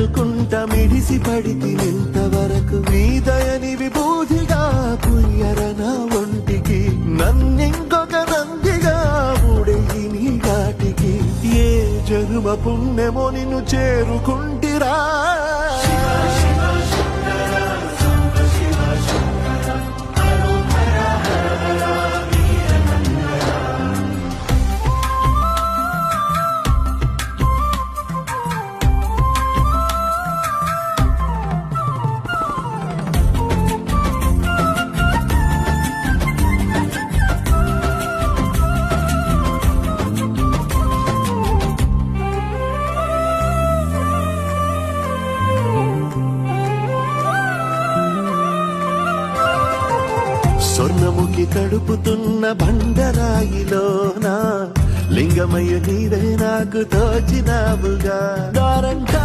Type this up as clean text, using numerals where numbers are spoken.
తట్టుకుంట మిడిసి పడితి ఇంతవరకు మీ దయని విభూతిగా పుయ్యర నా ఒంటికి నన్నింకొక నందిగా ఊడెయ్యి నీ ఘాటికి ఏ జన్మ పుణ్యమో నిన్ను చేరుకుంటిరా స్వర్ణముఖి తడుపుతున్న బండరాయిలోనా లింగమయ్య నీవే నాకు తోచినావుగా దారంటా